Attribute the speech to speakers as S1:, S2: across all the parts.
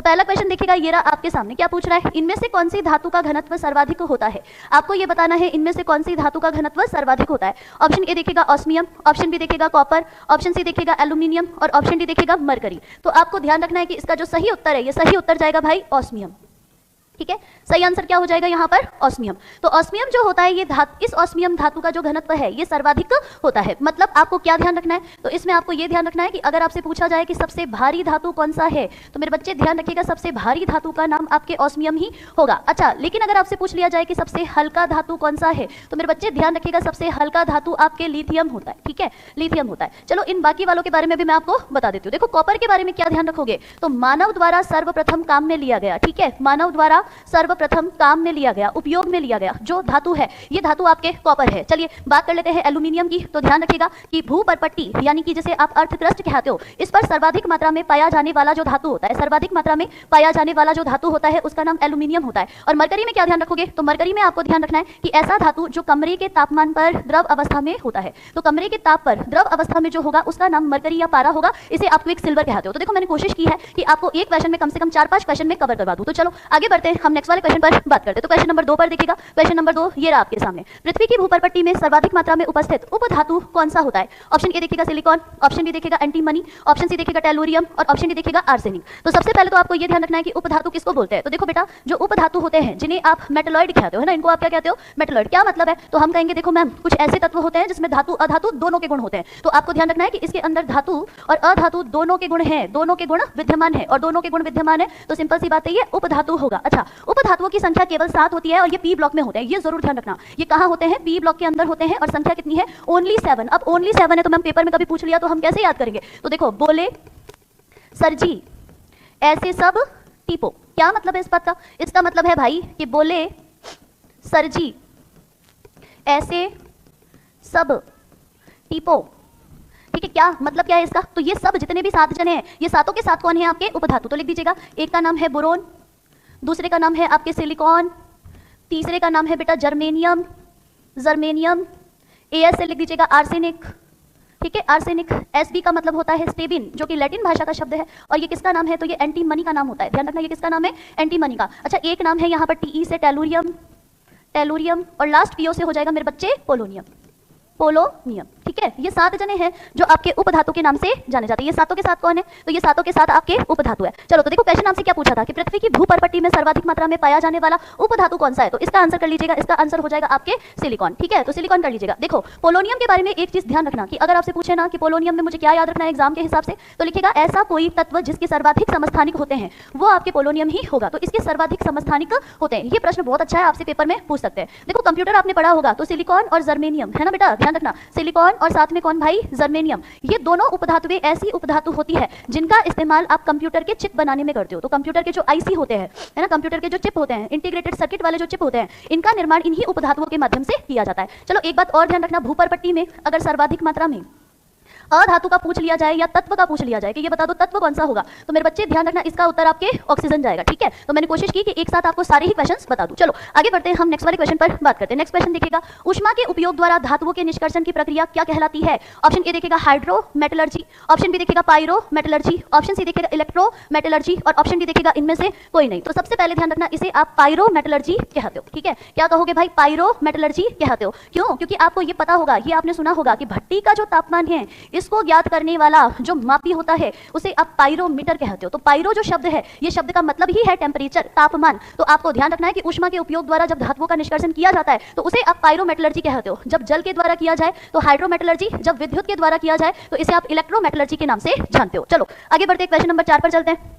S1: पहला क्वेश्चन देखिएगा, ये रहा आपके सामने। क्या पूछ रहा है, इनमें से कौन सी धातु का घनत्व सर्वाधिक होता है। आपको ये बताना है इनमें से कौन सी धातु का घनत्व सर्वाधिक होता है। ऑप्शन ए देखिएगा ऑस्मियम, ऑप्शन बी देखिएगा कॉपर, ऑप्शन सी देखिएगा एल्यूमिनियम और ऑप्शन डी देखिएगा मरकरी। तो आपको ध्यान रखना है कि इसका जो सही उत्तर है, ये सही उत्तर जाएगा भाई ऑस्मियम। ठीक है, सही आंसर क्या हो जाएगा यहाँ पर, ऑस्मियम। तो ऑस्मियम जो होता है ये इस ऑस्मियम धातु का जो घनत्व है ये सर्वाधिक होता है। मतलब आपको क्या ध्यान रखना है, तो इसमें आपको ये ध्यान रखना है कि अगर आपसे पूछा जाए कि सबसे भारी धातु कौन सा है, तो मेरे बच्चे ध्यान रखिएगा सबसे भारी धातु का नाम आपके ऑस्मियम ही होगा। अच्छा, लेकिन अगर आपसे पूछ लिया जाए कि सबसे हल्का धातु कौन सा है, तो मेरे बच्चे ध्यान रखिएगा सबसे हल्का धातु आपके लिथियम होता है। ठीक है, लिथियम होता है। चलो इन बाकी वालों के बारे में भी मैं आपको बता देती हूँ। देखो कॉपर के बारे में क्या ध्यान रखोगे, तो मानव द्वारा सर्वप्रथम काम में लिया गया। ठीक है, मानव द्वारा सर्वप्रथम काम में लिया गया, उपयोग में लिया गया जो धातु है, ये धातु आपके कॉपर है। चलिए बात कर लेते हैं एल्यूमिनियम की। तो ध्यान रखिएगा कि भूपर्पट्टी यानी कि जिसे आप अर्थ क्रस्ट कहते हो, इस पर सर्वाधिक मात्रा में पाया जाने वाला जो धातु होता है, सर्वाधिक मात्रा में पाया जाने वाला जो धातु होता है उसका नाम एल्यूमिनियम होता है। और मरकरी में क्या ध्यान रखोगे, तो मरकरी में आपको ध्यान रखना है कि ऐसा धातु जो कमरे के तापमान पर द्रव अवस्था में होता है। तो कमरे के ताप पर द्रव अवस्था में जो होगा उसका नाम मरकरी या पारा होगा। इसे आप क्विक सिल्वर कहते हो। तो देखो मैंने कोशिश की है कि आपको एक क्वेश्चन में कम से कम 4-5 क्वेश्चन में कवर करवा दूं। तो चलो आगे बढ़ते हैं, हम नेक्स्ट वाले क्वेश्चन पर बात करते हैं। तो क्वेश्चन नंबर 2 पर देखिएगा। क्वेश्चन नंबर 2 ये रहा आपके सामने। पृथ्वी की भूपर्पट्टी में सर्वाधिक मात्रा में उपस्थित उपधातु कौन सा होता है। ऑप्शन ए देखिएगा सिलिकॉन, ऑप्शन बी देखिएगा एंटीमनी, ऑप्शन सी देखिएगा टेलुरियम और ऑप्शन डी देखिएगा आर्सेनिक। तो सबसे पहले तो आपको ये ध्यान रखना है कि उपधातु किसको बोलते हैं। तो देखो बेटा, जो उपधातु होते हैं जिन्हें आप मेटलॉइड कहते हो, है ना, इनको आप क्या कहते हो, मेटलॉइड। क्या मतलब है, तो हम कहेंगे देखो मैम कुछ ऐसे तत्व होते हैं जिसमें धातु अधातु दोनों के गुण होते हैं। तो आपको ध्यान रखना है कि इसके अंदर धातु और अधातु दोनों के गुण हैं, दोनों के गुण विद्यमान है और दोनों के गुण विद्यमान है, तो सिंपल सी बात है ये उपधातु होगा। अच्छा, उपधातुओं की संख्या केवल 7 होती है और ये पी ब्लॉक में होते हैं, ये जरूर ध्यान रखना। ये कहाँ होते हैं, पी ब्लॉक के अंदर होते हैं और संख्या कितनी है, ओनली 7। अब ओनली 7 है तो मैम पेपर में कभी पूछ लिया तो हम कैसे याद करेंगे। तो देखो बोले सरजी ऐसे सब टीपो, क्या मतलब है इस बात का, इसका मतलब है भाई कि बोले सरजी ऐसे सब टीपो। ठीक है, क्या मतलब क्या है इसका, तो ये सब जितने भी 7 जने हैं, ये सातों के साथ कौन है आपके उपधातु। तो लिख दीजिएगा, एक का नाम है बोरोन, दूसरे का नाम है आपके सिलिकॉन, तीसरे का नाम है बेटा जर्मेनियम, जर्मेनियम, एएस से लिख दीजिएगा आर्सेनिक। ठीक है, आर्सेनिक। एसबी का मतलब होता है स्टेबिन, जो कि लैटिन भाषा का शब्द है। और ये किसका नाम है, तो ये एंटीमनी का नाम होता है। ध्यान रखना ये किसका नाम है, एंटीमनी का। अच्छा, एक नाम है यहाँ पर टीई से टेलुरियम, टेलुरियम, और लास्ट पीओ से हो जाएगा मेरे बच्चे पोलोनियम, पोलोनियम। ठीक है, ये 7 जने हैं जो आपके उपधातु के नाम से जाने जाते हैं। ये सातों के साथ कौन है, तो ये सातों के साथ आपके उपधातु है। चलो तो देखो क्वेश्चन आपसे क्या पूछा था कि पृथ्वी की भूपर्पट्टी में सर्वाधिक मात्रा में पाया जाने वाला उपधातु कौन सा है। तो इसका आंसर कर लीजिएगा, इसका आंसर हो जाएगा आपके सिलिकॉन। ठीक है, तो सिलिकॉन कर लीजिएगा। देखो पोलोनियम के बारे में एक चीज ध्यान रखना कि अगर आपसे पूछे ना कि पोलोनियम में मुझे क्या याद रखना है एग्जाम के हिसाब से, तो लिखिएगा ऐसा कोई तत्व जिसके सर्वाधिक समस्थानिक होते हैं वो आपके पोलोनियम ही होगा। तो इसके सर्वाधिक समस्थानिक होते हैं। ये प्रश्न बहुत अच्छा है, आपसे पेपर में पूछ सकते हैं। देखो कंप्यूटर आपने पढ़ा होगा, तो सिलिकॉन और जर्मेनियम है ना बेटा, ध्यान रखना, सिलिकॉन और साथ में कौन भाई, जर्मेनियम। ये दोनों उपधातुएं ऐसी उपधातु होती है जिनका इस्तेमाल आप कंप्यूटर के चिप बनाने में करते हो। तो कंप्यूटर के जो आईसी होते हैं, है ना, कंप्यूटर के जो चिप होते हैं, इंटीग्रेटेड सर्किट वाले जो चिप होते हैं, इनका निर्माण इन्हीं उपधातुओं के माध्यम से किया जाता है। चलो एक बात और ध्यान रखना, भूपर्पट्टी में अगर सर्वाधिक मात्रा में अधातु का पूछ लिया जाए या तत्व का पूछ लिया जाए कि ये बता दो तत्व कौन सा होगा, तो मेरे बच्चे ध्यान रखना इसका उत्तर आपके ऑक्सीजन जाएगा। ठीक है, तो मैंने कोशिश की कि एक साथ आपको सारे ही क्वेश्चंस बता दूं। चलो आगे बढ़ते हैं, हम नेक्स्ट वाले क्वेश्चन पर बात करते हैं। नेक्स्ट क्वेश्चन देखिएगा, ऊष्मा के उपयोग द्वारा धातुओं के निष्कर्षण की प्रक्रिया क्या कहलाती है। ऑप्शन ए देखिएगा हाइड्रो मेटलर्जी, ऑप्शन बी देखिएगा पायरो मेटलर्जी, ऑप्शन सी देखिएगा इलेक्ट्रो मेटलर्जी और ऑप्शन डी देखिएगा इनमें से कोई नहीं। तो सबसे पहले ध्यान रखना इसे आप पायरो मेटलर्जी कहते हो। ठीक है, क्या कहोगे भाई, पायरो मेटलर्जी कहते हो। क्यों, क्योंकि आपको ये पता होगा, ये आपने सुना होगा कि भट्टी का जो तापमान है इसको ज्ञात करने वाला जो मापी होता है उसे आप पायरोमीटर कहते हो। तो पायरो जो शब्द है, ये शब्द का मतलब ही है टेम्परेचर, तापमान। तो आपको ध्यान रखना है कि ऊष्मा के उपयोग द्वारा जब धातुओं का निष्कर्षण किया जाता है तो उसे आप पायरोमेटलर्जी कहते हो। जब जल के द्वारा किया जाए तो हाइड्रोमेटलर्जी, जब विद्युत के द्वारा किया जाए तो इसे आप इलेक्ट्रोमेटलर्जी के नाम से जानते हो। चलो आगे बढ़ते हैं, क्वेश्चन नंबर 4 पर चलते हैं।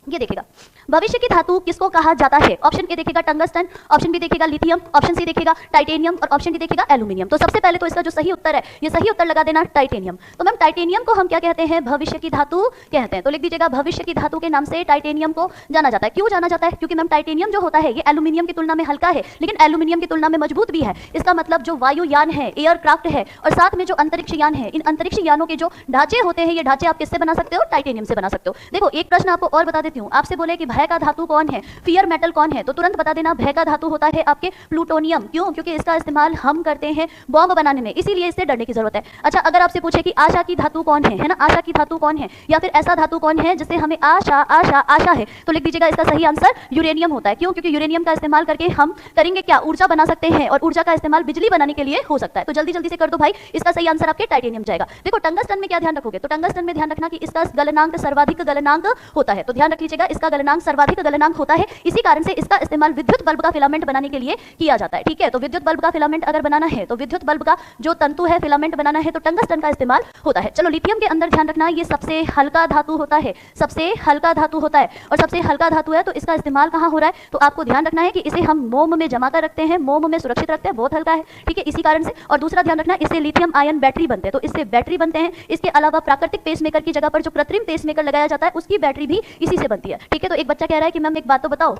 S1: ये देखिएगा, भविष्य की धातु किसको कहा जाता है। ऑप्शन ए देखिएगा टंगस्टन, ऑप्शन बी देखिएगा लिथियम, ऑप्शन सी देखिएगा टाइटेनियम और ऑप्शन डी देखिएगा एल्यूमिनियम। तो सबसे पहले तो इसका जो सही उत्तर है, ये सही उत्तर लगा देना टाइटेनियम। तो मैम टाइटेनियम को हम क्या कहते हैं, भविष्य की धातु कहते हैं। तो लिख दीजिएगा भविष्य की धातु के नाम से टाइटेनियम को जाना जाता है। क्यों जाना जाता है, क्योंकि मैम टाइटेनियम जो होता है ये एल्यूमिनियम की तुलना में हल्का है, लेकिन एल्यूमिनियम की तुलना में मजबूत भी है। इसका मतलब जो वायुयान है, एयरक्राफ्ट है, और साथ में जो अंतरिक्ष यान है, इन अंतरिक्ष यानों के जो ढांचे होते हैं, ये ढांचे आप किससे बना सकते हो, टाइटेनियम से बना सकते हो। देखो एक प्रश्न आपको और बता देती हूँ, आपसे बोले कि भय का धातु कौन है, फियर मेटल कौन है, तो तुरंत बता देना भय का धातु होता है आपके प्लूटोनियम। क्यों? क्योंकि इसका इस्तेमाल हम करते हैं बॉम्ब बनाने में, इसीलिए इससे डरने की जरूरत है। अच्छा, अगर आपसे पूछे कि आशा की धातु कौन है ना, आशा की धातु कौन है, या फिर ऐसा धातु कौन है जिससे हमें आशा आशा आशा है, तो लिख दीजिएगा इसका सही आंसर यूरेनियम होता है। क्यों? क्योंकि यूरेनियम का इस्तेमाल करके हम करेंगे क्या, ऊर्जा बना सकते हैं, और ऊर्जा का इस्तेमाल बिजली बनाने के लिए हो सकता है। तो जल्दी जल्दी से कर दो भाई, इसका सही आंसर आपके टाइटेनियम जाएगा। देखो टंगस्टन में क्या ध्यान रखोगे, तो टंगस्टन में ध्यान रखना कि इसका गलनांक सर्वाधिक गलनांक होता है, तो ध्यान रख लीजिएगा इसका गलनांक सर्वाधिक गलनांक होता है। इसी कारण से इसका इस्तेमाल विद्युत बल्ब का फिलामेंट बनाने के लिए किया जाता है। ठीक है, तो विद्युत बल्ब का फिलामेंट अगर बनाना है, तो विद्युत बल्ब का जो तंतु है फिलामेंट बनाना है, तो टंगस्टन का इस्तेमाल होता है। चलो लिथियम के अंदर ध्यान रखना, ये सबसे हल्का धातु होता है, सबसे हल्का धातु होता है, और सबसे हल्का धातु है तो इसका इस्तेमाल कहाँ हो रहा है, तो आपको ध्यान रखना है कि इसे हम मोम में जमा कर रखते हैं, मोम में सुरक्षित रखते हैं, बहुत हल्का है। ठीक है, इसी कारण से। और दूसरा ध्यान रखना, इससे लिथियम आयन बैटरी बनते हैं, तो इससे बैटरी बनते हैं। इसके अलावा प्राकृतिक पेसमेकर की जगह पर जो कृत्रिम पेसमेकर लगाया जाता है, उसकी बैटरी भी इसी से बनती है। ठीक है, तो एक बच्चा कह रहा है कि मैम एक बात तो बताओ,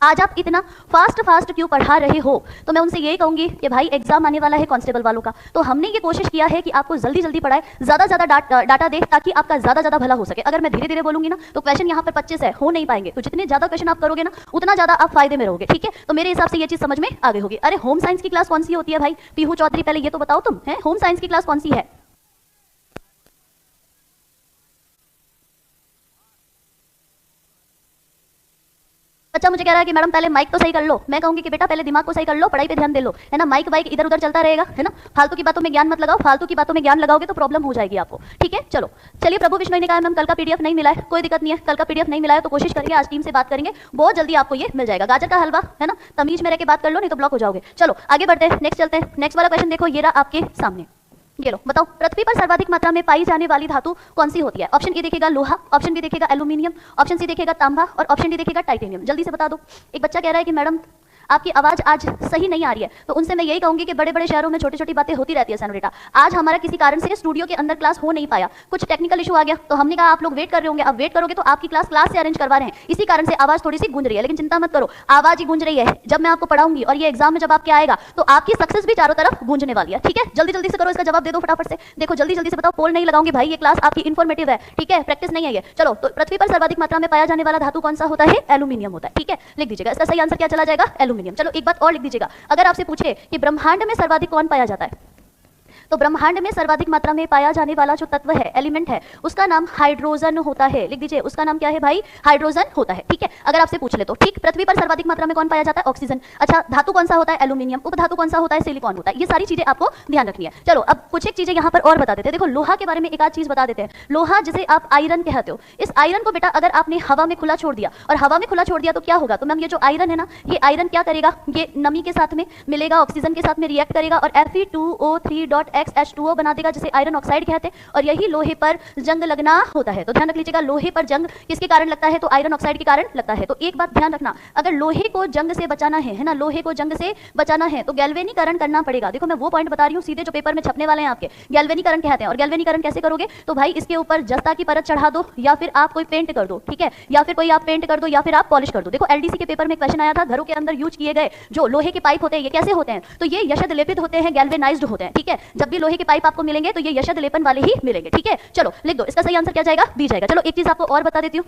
S1: आज आप इतना फास्ट क्यों पढ़ा रहे हो, तो मैं उनसे यही कहूंगी कि भाई एग्जाम आने वाला है कांस्टेबल वालों का, तो हमने ये कोशिश किया है कि आपको जल्दी जल्दी पढ़ाए, ज्यादा डाटा दे, ताकि आपका ज्यादा भला हो सके। अगर मैं धीरे धीरे बोलूंगी ना, तो क्वेश्चन यहाँ पर 25 है, हो नहीं पाएंगे, तो जितने ज्यादा क्वेश्चन आप करोगे ना, उतना ज्यादा आप फायदे में रहोगे। ठीक है, तो मेरे हिसाब से ये चीज समझ में आ गई होगी। अरे होम साइंस की क्लास कौन सी होती है भाई, पीहू चौधरी, पहले ये तो बताओ तुम, है होम साइंस की क्लास कौन सी है? बच्चा मुझे कह रहा है कि मैडम पहले माइक तो सही कर लो। मैं कहूंगी कि बेटा पहले दिमाग को सही कर लो, पढ़ाई पे ध्यान दे लो, है ना। माइक वाइक इधर उधर चलता रहेगा, है ना। फालतू की बातों में ज्ञान मत लगाओ, फालतू की बातों में ज्ञान लगाओगे तो प्रॉब्लम हो जाएगी आपको। ठीक है, चलो चलिए। प्रभु विष्णु ने कहा मैम कल का पीडीएफ नहीं मिला है, कोई दिक्कत नहीं है, कल का पीडीएफ नहीं मिला है तो कोशिश करेंगे, आज टीम से बात करेंगे, बहुत जल्दी आपको ये मिल जाएगा। गाजर का हलवा, है ना, तमीज में रह के बात कर लो, नहीं तो ब्लॉक हो जाओगे। चलो आगे बढ़ते हैं, नेक्स्ट चलते हैं। नेक्स्ट वाला क्वेश्चन देखो, ये रहा आपके सामने, ये लो, बताओ पृथ्वी पर सर्वाधिक मात्रा में पाई जाने वाली धातु कौन सी होती है? ऑप्शन ए देखेगा लोहा, ऑप्शन बी देखेगा एल्यूमिनियम, ऑप्शन सी देखेगा तांबा, और ऑप्शन डी देखेगा टाइटेनियम। जल्दी से बता दो। एक बच्चा कह रहा है कि मैडम आपकी आवाज आज सही नहीं आ रही है, तो उनसे मैं यही कहूंगी कि बड़े बड़े शहरों में छोटी छोटी बातें होती रहती है सनोरेटा। आज हमारा किसी कारण से स्टूडियो के अंदर क्लास हो नहीं पाया, कुछ टेक्निकल इशू आ गया, तो हमने कहा आप लोग वेट कर रहे होंगे, अब वेट करोगे तो आपकी क्लास से अरेंज करवा रहे हैं, इसी कारण से आवाज थोड़ी सी गूंज रही है। लेकिन चिंता मत करो, आवाज ही गूंज रही है, जब मैं आपको पढ़ाऊंगी और ये एग्जाम में जब आपके आएगा तो आपकी सक्सेस भी चारों तरफ गूंजने वाली है। ठीक है, जल्दी जल्दी से करो, इसका जवाब दे दो फटाफट से। देखो जल्दी जल्दी से बताओ, पोल नहीं लगाऊंगी भाई, ये क्लास आपकी इन्फॉर्मेटिव है, ठीक है, प्रैक्टिस नहीं है ये। चलो, तो पृथ्वी पर सर्वाधिक मात्रा में पाया जाने वाला धातु कौन सा होता है? एल्यूमिनियम होता है। ठीक है, लिख दीजिएगा, इसका सही आंसर क्या चला जाएगा? एल्यूमिनियम। चलो एक बात और लिख दीजिएगा, अगर आपसे पूछे कि ब्रह्मांड में सर्वाधिक कौन पाया जाता है, तो ब्रह्मांड में सर्वाधिक मात्रा में पाया जाने वाला जो तत्व है, एलिमेंट है, उसका नाम हाइड्रोजन होता है। लिख दीजिए, उसका नाम क्या है भाई? हाइड्रोजन होता है। ठीक है, अगर आपसे पूछ ले तो। ठीक, पृथ्वी पर सर्वाधिक मात्रा में कौन पाया जाता है? ऑक्सीजन। अच्छा, धातु कौन सा होता है? एल्यूमिनियम। उपधातु कौन सा होता है? सिलिकॉन होता है। ये सारी चीजें आपको ध्यान रखनी है। चलो अब कुछ एक चीजें यहाँ पर और बता देते हैं। देखो लोहा के बारे में एक आध चीज बता देते हैं। लोहा जिसे आप आयरन कहते हो, इस आयरन को बेटा अगर आपने हवा में खुला छोड़ दिया, और हवा में खुला छोड़ दिया तो क्या होगा? तो मैम ये जो आयरन है ना, ये आयरन क्या करेगा? ये नमी के साथ में मिलेगा, ऑक्सीजन के साथ में रिएक्ट करेगा और Fe2O3.H2O बना देगा, जिसे आयरन ऑक्साइड कहते हैं। और यही लोहे पर जंग लगना होता है। तो ध्यान रख लीजिएगा, लोहे पर जंग किसके कारण लगता है? तो आयरन ऑक्साइड के कारण लगता है। तो एक बात ध्यान रखना, अगर लोहे को जंग से बचाना है ना, लोहे को जंग से बचाना है तो गैल्वेनीकरण करना पड़ेगा। देखो मैं वो पॉइंट बता रही हूँ, सीधे जो पेपर में छपने वाले हैं आपके, गैल्वेनीकरण कहते हैं। और गैल्वेनीकरण कैसे करोगे? तो भाई इसके ऊपर जस्ता की परत चढ़ा दो, या फिर आप कोई पेंट कर दो, ठीक है, या फिर कोई आप पेंट कर दो, या फिर आप पॉलिश कर दो। देखो एलडीसी के पेपर में क्वेश्चन आया था, घरों के अंदर यूज किए गए जो लोहे के पाइप होते हैं, ये कैसे होते हैं? तो ये यशद लेपित होते हैं, गैल्वेनाइज्ड होते हैं। ठीक है, जब भी लोहे के पाइप आपको मिलेंगे तो ये यशद लेपन वाले ही मिलेंगे। ठीक है, चलो लिख दो, इसका सही आंसर क्या जाएगा? बी जाएगा। चलो एक चीज आपको और बता देती हूँ,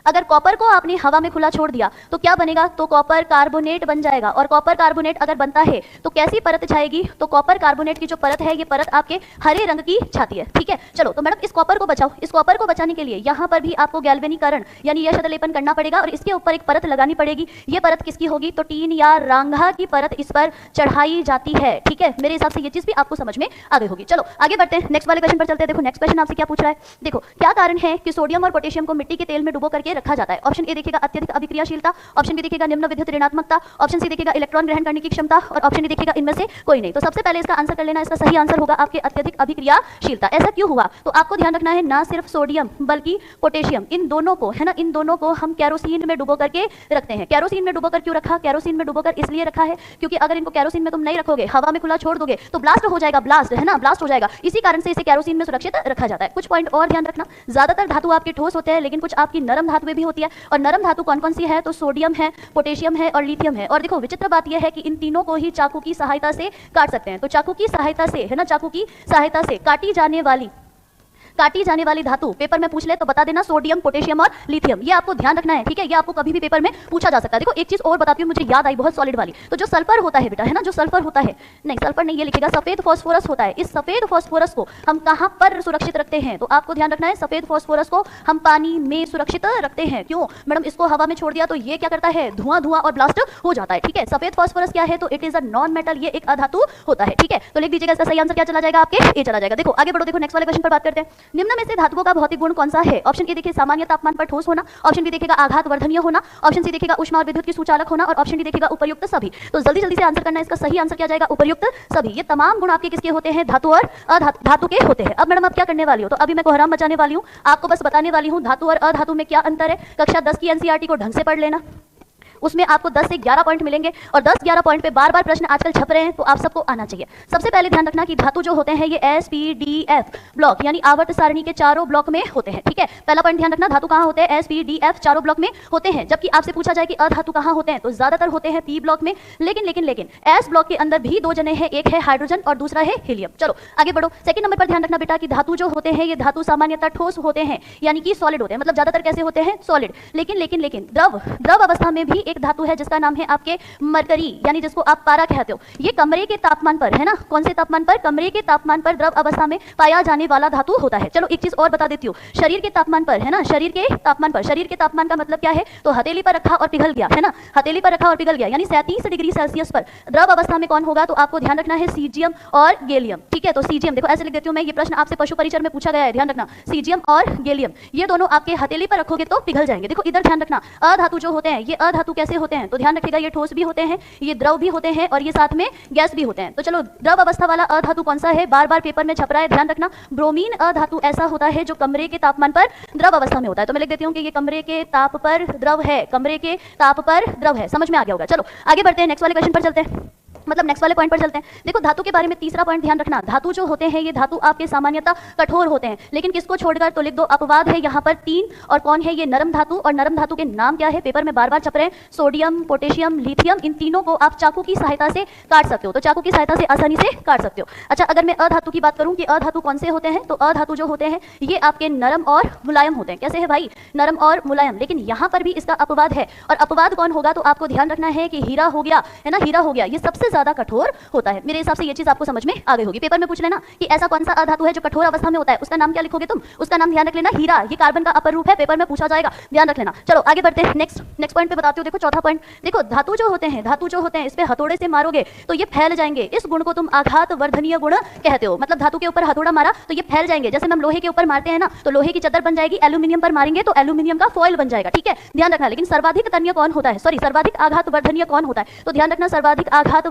S1: अगर कॉपर को आपने हवा में खुला छोड़ दिया तो क्या बनेगा? तो कॉपर कार्बोनेट बन जाएगा। और कॉपर कार्बोनेट अगर बनता है तो कैसी परत छाएगी? तो कॉपर कार्बोनेट की जो परत है, ये परत आपके हरे रंग की छाती है। ठीक है, चलो तो मैडम इस कॉपर को बचाओ। इस कॉपर को बचाने के लिए यहाँ पर भी आपको गैल्वेनीकरण यानी यशद लेपन करना पड़ेगा और इसके ऊपर एक परत लगानी पड़ेगी। ये परत किसकी होगी? तो टीन या रांगा की परत इस पर चढ़ाई जाती है। ठीक है, मेरे हिसाब से ये चीज भी आपको समझ में आ गई होगी। चलो आगे बढ़ते हैं, नेक्स्ट वाले क्वेश्चन पर चलते हैं। देखो नेक्स्ट क्वेश्चन आपसे क्या पूछ रहा है, देखो क्या कारण है कि सोडियम और पोटेशियम को मिट्टी के तेल में डुबो करके रखा जाता है? ऑप्शन ए देखिएगा अत्यधिक अभिक्रियाशीलता, ऑप्शन बी देखिएगा निम्न विद्युत ऋणात्मकता, ऑप्शन सी देखिएगा इलेक्ट्रॉन ग्रहण करने की क्षमता, और ऑप्शन डी देखिएगा इनमें से कोई नहीं। तो सबसे पहले इसका आंसर कर लेना, इसका सही आंसर होगा आपके अत्यधिक अभिक्रियाशीलता। ऐसा क्यों हुआ? तो आपको ध्यान रखना है, ना सिर्फ सोडियम बल्कि पोटेशियम, इन दोनों को, है ना, इन दोनों को हम कैरोसिन में डुबो करके रखते हैं। कैरोसिन में डुबोकर क्यों रखा? कैरोसिन में डुबोकर इसलिए रखा है क्योंकि अगर इनको कैरोसिन में तुम नहीं रखोगे, हवा में खुला छोड़ दोगे तो ब्लास्ट हो जाएगा, ब्लास्ट, है ना, ब्लास्ट हो जाएगा। इसी कारण से इसे कैरोसिन में सुरक्षित रखा जाता है। कुछ पॉइंट और ध्यान रखना, ज्यादातर धातु आपके ठोस होते हैं, लेकिन कुछ आपकी नरम धातुएं भी होती है। और नरम धातु कौन कौन सी है? तो सोडियम है, पोटेशियम है और लिथियम है। और देखो विचित्र बात यह है कि इन तीनों को ही चाकू की सहायता से काट सकते हैं। तो चाकू की सहायता से, है ना, चाकू की सहायता से काटी जाने वाली धातु पेपर में पूछ ले तो बता देना सोडियम, पोटेशियम और लिथियम। ये आपको ध्यान रखना है, ठीक है, ये आपको कभी भी पेपर में पूछा जा सकता है। देखो एक चीज और बताती हूँ, मुझे याद आई बहुत सॉलिड वाली, तो जो सल्फर होता है बेटा, है ना, जो सल्फर होता है, नहीं सल्फर नहीं, ये लिखेगा सफेद फास्फोरस होता है। इस सफेद फास्फोरस को हम कहां पर सुरक्षित रखते हैं, तो आपको ध्यान रखना है सफेद फास्फोरस को हम पानी में सुरक्षित रखते हैं। क्यों मैडम, इसको हवा में छोड़ दिया तो ये क्या करता है, धुआं धुआं और ब्लास्ट हो जाता है, ठीक है। सफेद फास्फोरस क्या है, तो it is a non metal, ये एक अधातु होता है, ठीक है। तो लिख दीजिएगा, इसका सही आंसर क्या चला जाएगा आपके, ए चला जाएगा। देखो आगे बढ़ो, देखो नेक्स्ट वाले क्वेश्चन पर बात करते हैं। निम्न में से धातुओं का भौतिक गुण कौन सा है? ऑप्शन ए देखिए सामान्य तापमान पर ठोस होना, ऑप्शन बी देखेगा आघात वर्धनीय होना, ऑप्शन सी देखेगा ऊष्मा और विद्युत की सुचालक होना, और ऑप्शन डी देखेगा उपर्युक्त सभी। तो जल्दी जल्दी से आंसर करना है, इसका सही आंसर क्या जाएगा, उपर्युक्त सभी। ये तमाम गुण आपके किसके होते हैं, धातु और अधातु के होते हैं। अब मैडम आप क्या करने वाली हो, तो अभी मैं कोहराम मचाने वाली हूँ, आपको बस बताने वाली हूँ धातु और अधातु में क्या अंतर है। कक्षा 10 की एनसीईआरटी को ढंग से पढ़ लेना, उसमें आपको 10 से 11 पॉइंट मिलेंगे, और 10-11 पॉइंट पे बार बार प्रश्न आजकल छप रहे हैं, तो आप सबको आना चाहिए। सबसे पहले ध्यान रखना कि धातु जो होते हैं ये SPDF ब्लॉक यानी आवर्त सारणी के चारों ब्लॉक में होते हैं, ठीक है। पहला पॉइंट ध्यान रखना, धातु कहाँ होते हैं, SPDF चारों ब्लॉक में होते हैं। जबकि आपसे पूछा जाए कि अधातु कहाँ होते हैं, तो ज्यादातर होते हैं P ब्लॉक में, लेकिन S ब्लॉक के अंदर भी दो जने हैं, एक है हाइड्रोजन और दूसरा है हीलियम। चलो आगे बढ़ो। सेकंड नंबर पर ध्यान रखना बेटा कि धातु जो होते हैं ये धातु सामान्यतः ठोस होते हैं, यानी कि सॉलिड होते हैं, मतलब ज्यादातर कैसे होते हैं, सॉलिड। लेकिन द्रव अवस्था में भी एक धातु है जिसका है आपके मरकरी, यानी जिसको आप पारा कहते हो। ये कमरे के तापमान पर, है ना, कौन से तापमान पर, कमरे के तापमान पर द्रव अवस्था में पाया जाने वाला धातु होता है। चलो एक चीज और बता देती हूँ, शरीर के तापमान पर, है ना, शरीर के तापमान पर, शरीर के तापमान का मतलब क्या है, तो हथेली पर रखा और पिघल गया, है ना, हथेली पर रखा और पिघल गया, यानी 37 डिग्री सेल्सियस पर द्रव अवस्था में कौन होगा, तो आपको ध्यान रखना है सीजियम और गैलियम, ठीक है। तो सीजियम देखो ऐसे लिख देती हूँ मैं, ये प्रश्न आपसे पशु परिचर में पूछा गया है, ध्यान रखना, सीजियम और गैलियम ये दोनों आपके हथेली पर रखोगे तो पिघल जाएंगे। देखो इधर ध्यान रखना, अधातु जो होते हैं ये अधातु कैसे होते हैं, तो ध्यान रखिएगा ये ठोस भी होते हैं, ये द्रव भी होते हैं, और ये साथ में गैस भी होते हैं। तो चलो द्रव अवस्था वाला अधातु कौन सा है, बार बार पेपर में छप रहा है, ध्यान रखना, ब्रोमीन अधातु ऐसा होता है जो कमरे के तापमान पर द्रव अवस्था में होता है। तो मैं लिख देती हूँ कि ये कमरे के ताप पर द्रव है, कमरे के ताप पर द्रव है। समझ में आ गया होगा। चलो आगे बढ़ते हैं, नेक्स्ट वाले क्वेश्चन पर चलते हैं, मतलब नेक्स्ट वाले पॉइंट पर चलते हैं। देखो धातु के बारे में तीसरा पॉइंट ध्यान रखना, धातु जो होते हैं ये धातु आपके सामान्यतः कठोर होते हैं, लेकिन किसको छोड़कर, तो लिख दो अपवाद है यहाँ पर 3, और कौन है ये, नरम धातु। और नरम धातु के नाम क्या है, पेपर में बार बार छप रहे हैं, सोडियम, पोटेशियम, लिथियम। इन तीनों को आप चाकू की सहायता से काट सकते हो, तो चाकू की सहायता से आसानी से काट सकते हो। अच्छा अगर मैं अधातु की बात करूं कि अधातु कौन से होते हैं, तो अधातु जो होते हैं ये आपके नरम और मुलायम होते हैं। कैसे है भाई, नरम और मुलायम, लेकिन यहाँ पर भी इसका अपवाद है, और अपवाद कौन होगा, तो आपको ध्यान रखना है कि हीरा हो गया, है ना, हीरा हो गया, ये सबसे ज्यादा कठोर होता है। मेरे हिसाब से ये चीज आपको समझ में आ गई होगी। पेपर में पूछ लेना कि ऐसा कौन सा अधातु है जो कठोर अवस्था में होता है, उसका नाम क्या लिखोगे तुम, उसका नाम ध्यान रख लेना हीरा। ये कार्बन का अपर रूप है, पेपर में पूछा जाएगा, ध्यान रख लेना। चलो आगे बढ़ते हैं, नेक्स्ट पॉइंट पे बताती हूँ। देखो चौथा पॉइंट, देखो धातु जो होते हैं इस पे हथौड़े से मारोगे तो ये फैल जाएंगे, इस गुण को तुम आघात वर्धनीय गुण कहते हो। मतलब धातु के ऊपर हथौड़ा मारा तो ये फैल जाएंगे, जैसे हम लोहे के ऊपर मारते हैं ना, तो लोहे की चादर बन जाएगी, एल्यूमिनियम पर मारेंगे तो एल्यूमिनियम का फॉइल बन जाएगा, ठीक है, ध्यान रखना। लेकिन सर्वाधिक तन्य कौन होता है, सॉरी सर्वाधिक आघात वर्धनीय कौन होता है, तो ध्यान रखना सर्वाधिक आघात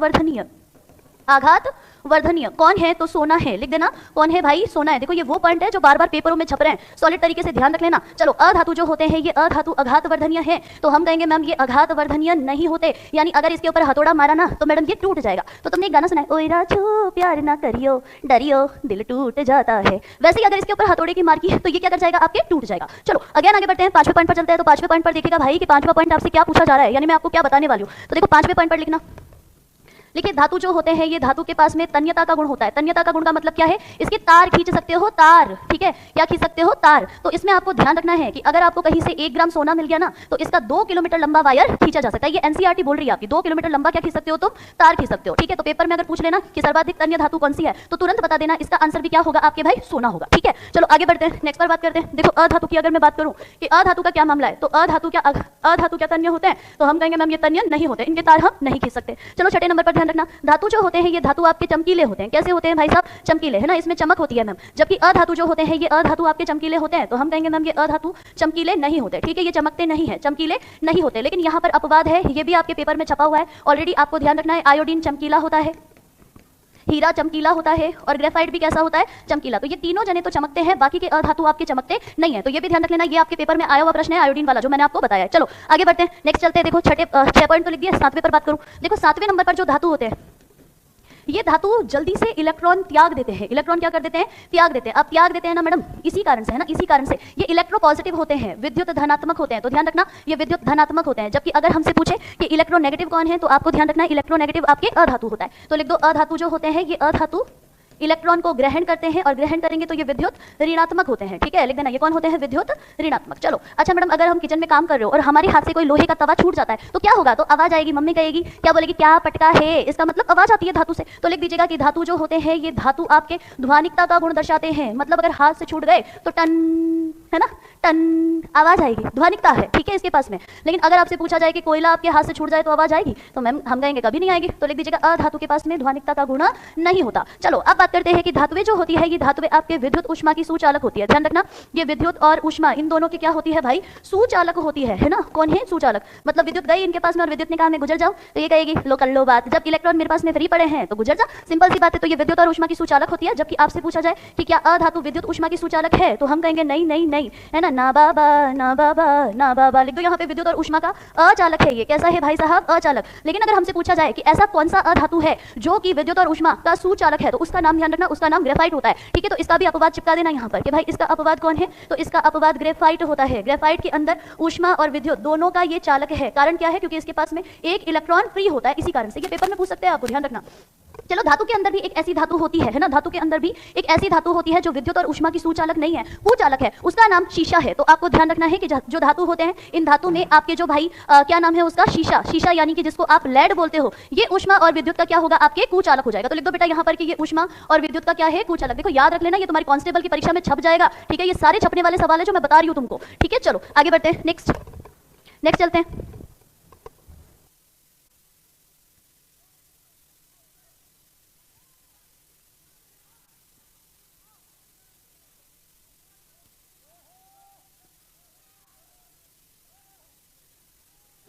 S1: वर्धनीय कौन है, तो सोना है, लिख देना कौन है भाई, सोना है। देखो ये वो पॉइंट है जो बार बार पेपरों में छप रहे हैं, सॉलिड तरीके से ध्यान रख लेना। चलो अधातु जो होते हैं ये अधातु आघात वर्धनीय है, तो हम कहेंगे मैम ये आघात वर्धनीय नहीं होते, यानी अगर इसके ऊपर हथौड़ा मारा ना तो मैडम ये टूट जाएगा। तो तुमने एक गाना सुना है, ओए राजू प्यार ना करियो डरियो दिल टूट जाता है, वैसे ही अगर इसके ऊपर हथौड़े की मार की तो ये क्या कर जाएगा, आपके टूट जाएगा। चलो अगेन आगे बढ़ते हैं, पांचवें पॉइंट पर चलते हैं। तो पांचवें पॉइंट पर देखिएगा भाई कि पांचवा पॉइंट आपसे क्या पूछा जा रहा है, यानी मैं आपको क्या बताने वाली हूँ। तो देखो पांचवें पॉइंट पर लिखना, देखिए धातु जो होते हैं ये धातु के पास में तन्यता का गुण होता है। तन्यता का गुण का मतलब क्या है, इसके तार खींच सकते हो, तार, ठीक है, क्या खींच सकते हो, तार। तो इसमें आपको ध्यान रखना है कि अगर आपको कहीं से 1 ग्राम सोना मिल गया ना तो इसका 2 किलोमीटर लंबा वायर खींचा जा सकता है। ये एनसीईआरटी बोल रही है आपकी, 2 किलोमीटर लंबा क्या खींच सकते हो तुम, तार खींच सकते हो, ठीक है। तो पेपर में अगर पूछ लेना कि सर्वाधिक तन्य धातु कौन सी है तो तुरंत बता देना, इसका आंसर भी क्या होगा आपके भाई, सोना होगा, ठीक है। चलो आगे बढ़ते हैं, नेक्स्ट पर बात करते हैं। देखो अधातु की अगर मैं बात करूं कि अधातु का क्या मामला है, तो अधातु क्या तन्य होते हैं, तो हम कहेंगे मैम ये तन्य नहीं होते, इनके तार हम नहीं खींच सकते। चलो छठे नंबर पर ध्यान रखना, धातु जो होते हैं ये धातु आपके चमकीले होते हैं। कैसे होते हैं भाई साहब, चमकीले, है ना, इसमें चमक होती है मैम। जबकि अधातु जो होते हैं ये अधातु आपके चमकीले होते हैं, तो हम कहेंगे मैम ये अधातु चमकीले नहीं होते, ठीक है, ये चमकते नहीं है, चमकीले नहीं होते। लेकिन यहाँ पर अपवाद है, ये भी आपके पेपर में छपा हुआ है ऑलरेडी, आपको ध्यान रखना है। आयोडीन चमकीला होता है, हीरा चमकीला होता है, और ग्रेफाइट भी कैसा होता है, चमकीला। तो ये तीनों जने तो चमकते हैं, बाकी के अधातु आपके चमकते नहीं है, तो ये भी ध्यान रख लेना। ये आपके पेपर में आया हुआ प्रश्न है आयोडीन वाला जो मैंने आपको बताया। चलो आगे बढ़ते हैं, नेक्स्ट चलते हैं। देखो 6 पॉइंट तो लिख दिया, 7वें पर बात करूं। देखो 7वें नंबर पर जो धातु होते हैं ये धातु जल्दी से इलेक्ट्रॉन त्याग देते हैं। इलेक्ट्रॉन क्या कर देते हैं, त्याग देते हैं। अब त्याग देते हैं ना मैडम, इसी कारण से, है ना, इसी कारण से ये इलेक्ट्रोपॉजिटिव होते हैं, विद्युत धनात्मक होते हैं। तो ध्यान रखना ये विद्युत धनात्मक होते हैं। जबकि अगर हमसे पूछे कि इलेक्ट्रोनेगेटिव कौन है तो आपको ध्यान रखना इलेक्ट्रोनेगेटिव आपके अधातु होता है। तो लिख दो अधातु जो होते हैं ये अधातु इलेक्ट्रॉन को ग्रहण करते हैं और ग्रहण करेंगे तो ये विद्युत ऋणात्मक होते हैं। ठीक है, लिख देना, ये कौन होते हैं? विद्युत ऋणात्मक। चलो अच्छा मैडम, अगर हम किचन में काम कर रहे हो और हमारे हाथ से कोई लोहे का तवा छूट जाता है तो क्या होगा? तो आवाज आएगी, मम्मी कहेगी, क्या बोलेगी? क्या पटका है, इसका मतलब आवाज आती है धातु से। तो लिख दीजिएगा कि धातु जो होते हैं ये धातु आपके ध्वनिकता का गुण दर्शाते हैं। मतलब अगर हाथ से छूट गए तो टन, है ना, टन आवाज आएगी, ध्वनिकता है। ठीक है, इसके पास में। लेकिन अगर आपसे पूछा जाए कि कोयला आपके हाथ से छूट जाए तो आवाज आएगी, तो मैम हम कहेंगे कभी नहीं आएगी। तो लिख दीजिएगा अधातु के पास में ध्वनिकता का गुण नहीं होता। चलो अब बात करते हैं कि धातुएं जो होती है ये धातुएं आपके विद्युत ऊष्मा की सुचालक होती है। ध्यान रखना, ये विद्युत और ऊष्मा इन दोनों की क्या होती है भाई? सुचालक होती है ना। कौन है? सुचालक। मतलब विद्युत गई इनके पास में और विद्युत ने कहा मैं गुजर जाऊं, तो ये कहेगी लो कर लो बात, जब इलेक्ट्रॉन मेरे पास में फ्री पड़े हैं तो गुजर जा। सिंपल सी बात है। तो ये विद्युत और ऊष्मा की सुचालक होती है। जबकि आपसे पूछा जाए कि क्या अधातु विद्युत ऊष्मा की सुचालक है, तो हम कहेंगे नहीं नहीं नहीं, है ना, ना बाबा ना बाबा ना बाबा। लिख दो यहाँ पे विद्युत और ऊष्मा का अचालक है। ये कैसा है भाई साहब? अचालक। लेकिन अगर हमसे पूछा जाए कि ऐसा कौन सा अधातु है जो कि विद्युत और ऊष्मा का सुचालक है, तो उसका नाम ध्यान रखना, उसका नाम ग्रेफाइट होता है। ठीक है, तो इसका भी अपवाद चिपका देना यहाँ पर कि भाई इसका अपवाद कौन है? तो इसका अपवाद ग्रेफाइट होता है। ग्रेफाइट के अंदर ऊष्मा और विद्युत दोनों का ये चालक है। कारण क्या है? क्योंकि इसके पास में एक इलेक्ट्रॉन फ्री होता है। इसी कारण से ये पेपर में पूछ सकते हैं आपको, ध्यान रखना। चलो धातु के अंदर भी एक ऐसी धातु होती है ना, धातु के अंदर भी एक ऐसी धातु होती है जो विद्युत और ऊष्मा की सुचालक नहीं है, कुचालक है। उसका नाम शीशा है। तो आपको ध्यान रखना है कि जो धातु होते हैं इन धातु में आपके जो भाई क्या नाम है उसका? शीशा। शीशा यानी कि जिसको आप लेड बोलते हो, ये ऊष्मा और विद्युत का क्या होगा? आपके कुचालक हो जाएगा। तो लिख दो बेटा यहाँ पर कि ये ऊष्मा और विद्युत का क्या है? कुचालक। देखो याद रख लेना, ये तुम्हारी कांस्टेबल की परीक्षा में छप जाएगा। ठीक है, ये सारे छपने वाले सवाल है जो मैं बता रही हूँ तुमको। ठीक है, चलो आगे बढ़ते हैं। नेक्स्ट चलते हैं।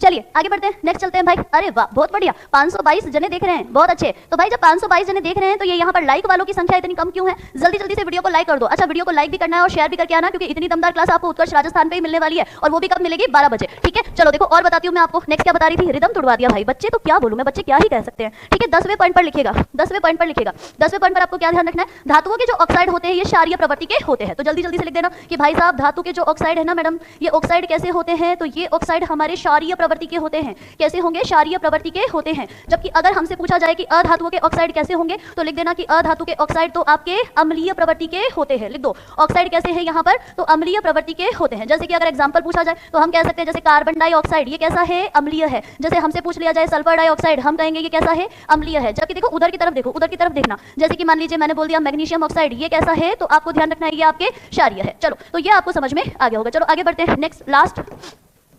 S1: चलिए आगे बढ़ते हैं। नेक्स्ट चलते हैं भाई। अरे वाह, बहुत बढ़िया, 522 जने देख रहे हैं, बहुत अच्छे। तो भाई जब 522 जने देख रहे हैं तो ये यहाँ पर लाइक वालों की संख्या इतनी कम क्यों है? जल्दी जल्दी से वीडियो को लाइक कर दो। अच्छा, वीडियो को लाइक भी करना है और शेयर भी करके आना, क्योंकि इतनी दमदार क्लास आपको उत्कर्ष राजस्थान पे ही मिलने वाली है, और वो भी कब मिलेगी? 12 बजे। ठीक है, चलो देखो और बताती हूँ मैं आपको। नेक्स्ट क्या बता रही थी? रिदम तुड़वा दिया भाई। बच्चे तो क्या बोलूं मैं, बच्चे क्या ही कह सकते हैं। ठीक है, 10वें पॉइंट पर लिखेगा, 10वें पॉइंट पर लिखेगा। 10वें पॉइंट पर आपको क्या ध्यान रखना है? धातुओं के जो ऑक्साइड होते हैं ये क्षारीय प्रवृत्ति के होते हैं। तो जल्दी जल्दी से लिख देना कि भाई साहब धातु के जो ऑक्साइड है ना मैडम, ये ऑक्साइड कैसे होते हैं? तो ये ऑक्साइड हमारे क्षारीय प्रवृत्ति के होते हैं। कैसे होंगे? क्षारीय प्रवृत्ति के होते हैं। जबकि अगर हमसे पूछा जाए कि अधातुओं के ऑक्साइड कैसे होंगे, तो लिख देना कि अधातु के ऑक्साइड तो आपके अम्लीय प्रवृत्ति के होते हैं। लिख दो ऑक्साइड कैसे है यहाँ पर? तो अम्लीय प्रवृत्ति के होते हैं। जैसे कि अगर एग्जांपल पूछा जाए तो हम कह सकते हैं जैसे कार्बन डाइऑक्साइड, ये कैसा है? अम्लीय है। जैसे हमसे पूछ लिया जाए सल्फर डाइऑक्साइड, हम कहेंगे ये कैसा है? अम्लीय है। जबकि देखो उधर की तरफ देखो, उधर की तरफ देखना। जैसे कि मान लीजिए मैंने बोल दिया मैग्नीशियम ऑक्साइड, ये कैसा है? तो आपको ध्यान रखना है ये आपके क्षारीय है। चलो तो ये आपको समझ में आ गया होगा। चलो आगे बढ़ते हैं। नेक्स्ट लास्ट